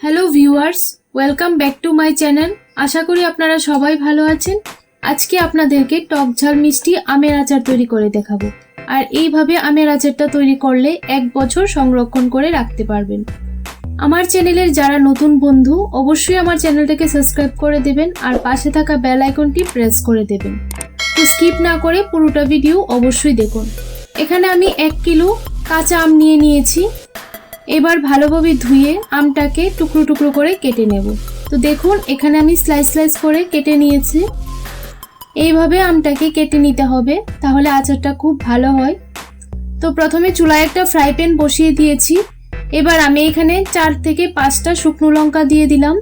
Hello viewers, welcome back to my channel. আশা করি আপনারা সবাই ভালো আছেন। আজকে আপনাদেরকে টক ঝাল মিষ্টি আমের আচার তৈরি করে দেখাবো। আর এইভাবে আমের আচারটা তৈরি করলে 1 বছর সংরক্ষণ করে রাখতে পারবেন। আমার চ্যানেলের যারা নতুন বন্ধু অবশ্যই আমার চ্যানেলটাকে সাবস্ক্রাইব করে দেবেন আর পাশে থাকা বেল আইকনটি প্রেস করে দেবেন। তো স্কিপ না করে পুরোটা ভিডিও অবশ্যই দেখুন। এখানে আমি 1 কিলো কাঁচা আম নিয়েছি। এবার ভালোভাবে ধুয়ে আমটাকে টুকরো টুকরো করে কেটে নেব। তো দেখুন এখানে আমি স্লাইস করে কেটে নিয়েছি। এইভাবে আমটাকে কেটে নিতে হবে, তাহলে আচারটা খুব ভালো হয়। তো প্রথমে চুলায় একটা ফ্রাই প্যান বসিয়ে দিয়েছি। এবার আমি এখানে 4 থেকে 5টা শুকনো লঙ্কা দিয়ে দিলাম।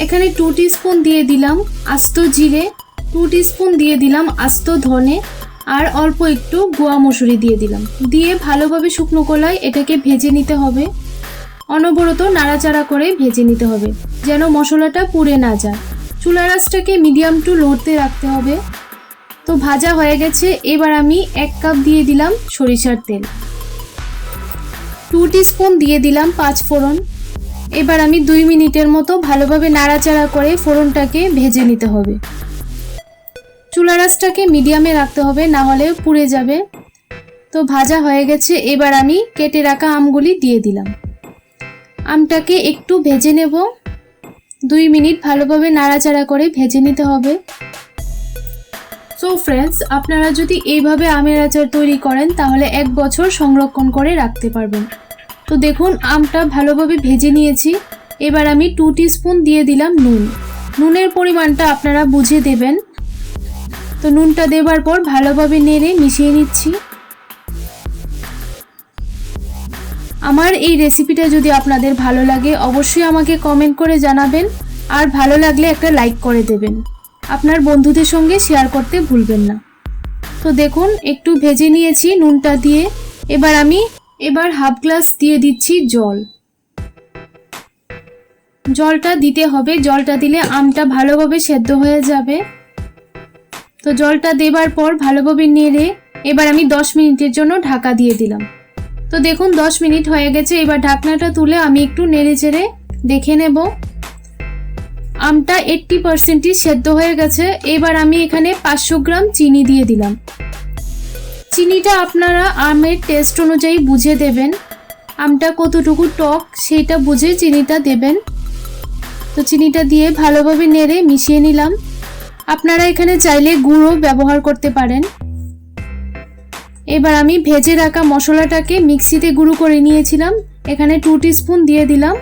এখানে 2 টিস্পুন দিয়ে দিলাম আস্ত জিরে, 2 টিস্পুন দিয়ে দিলাম আস্ত ধনে আর অল্প একটু গোয়া মসুরি দিয়ে দিলাম। দিয়ে ভালোভাবে শুকনো কলায় এটাকে ভেজে নিতে হবে। অনবরত নাড়াচাড়া করে ভেজে নিতে হবে যেন মশলাটা পুড়ে না যায়। চুলার আঁচটাকে মিডিয়াম টু লোতে রাখতে হবে। তো ভাজা হয়ে গেছে। এবার আমি 1 কাপ দিয়ে দিলাম সরিষার তেল, 2 টিস্পুন দিয়ে দিলাম 5 ফোড়ন। এবার আমি 2 মিনিটের মতো ভালোভাবে নাড়াচাড়া করে ফোড়নটাকে ভেজে নিতে হবে। চুলার আঁচটাকে মিডিয়ামে রাখতে হবে, না হলে পুড়ে যাবে। তো ভাজা হয়ে গেছে। এবার আমি কেটে রাখা আমগুলি দিয়ে দিলাম। আমটাকে একটু ভেজে নেব। 2 মিনিট ভালোভাবে নাড়াচাড়া করে ভেজে নিতে হবে। সো ফ্রেন্ডস, আপনারা যদি এইভাবে আমের আচার তৈরি করেন তাহলে 1 বছর সংরক্ষণ করে রাখতে পারবেন। তো দেখুন আমটা ভালোভাবে ভেজে নিয়েছি। এবার আমি 2 টিস্পুন দিয়ে দিলাম নুন। নুনের পরিমাণটা আপনারা বুঝে দেবেন। তো নুনটা দেবার পর ভালোভাবে নেড়ে মিশিয়ে নিচ্ছি। আমার এই রেসিপিটা যদি আপনাদের ভালো লাগে অবশ্যই আমাকে কমেন্ট করে জানাবেন আর ভালো লাগলে একটা লাইক করে দেবেন। আপনার বন্ধুদের সঙ্গে শেয়ার করতে ভুলবেন না। তো দেখুন একটু ভেজে নিয়েছি নুনটা দিয়ে। এবার হাফ গ্লাস দিয়ে দিচ্ছি জল। জলটা দিতে হবে, জলটা দিলে আমটা ভালোভাবে সেদ্ধ হয়ে যাবে। তো জলটা দেবার পর ভালোভাবে নেড়ে এবার আমি 10 মিনিটের জন্য ঢাকা দিয়ে দিলাম। তো দেখুন 10 মিনিট হয়ে গেছে। এবার ঢাকনাটা তুলে আমি একটু নেড়ে চেড়ে দেখে নেব। আমটা 80% সেদ্ধ হয়ে গেছে। এবার আমি এখানে 500 গ্রাম চিনি দিয়ে দিলাম। চিনিটা আপনারা আমের টেস্ট অনুযায়ী বুঝে দেবেন। আমটা কতটুকু টক সেটা বুঝে চিনিটা দেবেন। তো চিনিটা দিয়ে ভালোভাবে নেড়ে মিশিয়ে নিলাম। আপনারা এখানে চাইলে গুঁড়ো ব্যবহার করতে পারেন। এবার আমি ভেজে রাখা মশলাটাকে মিক্সিতে গুঁড়ো করে নিয়েছিলাম। এখানে 2 টিস্পুন দিয়ে দিলাম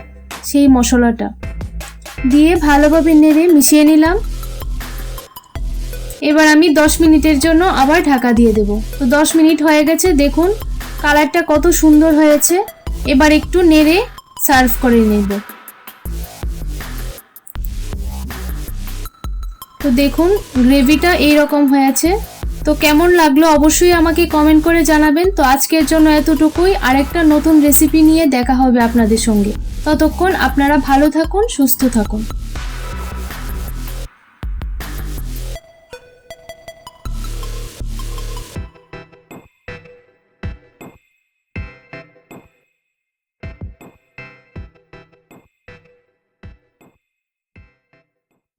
সেই মশলাটা। দিয়ে ভালোভাবে নেড়ে মিশিয়ে নিলাম। এবার আমি 10 মিনিটের জন্য আবার ঢাকা দিয়ে দেব। তো 10 মিনিট হয়ে গেছে। দেখুন কালারটা কত সুন্দর হয়েছে। এবার একটু নেড়ে সার্ভ করে নেব। তো দেখুন গ্রেভিটা এইরকম হয়েছে। তো কেমন লাগলো অবশ্যই আমাকে কমেন্ট করে জানাবেন। তো আজকের জন্য এতটুকুই। আরেকটা নতুন রেসিপি নিয়ে দেখা হবে আপনাদের সঙ্গে। ততক্ষণ আপনারা ভালো থাকুন, সুস্থ থাকুন।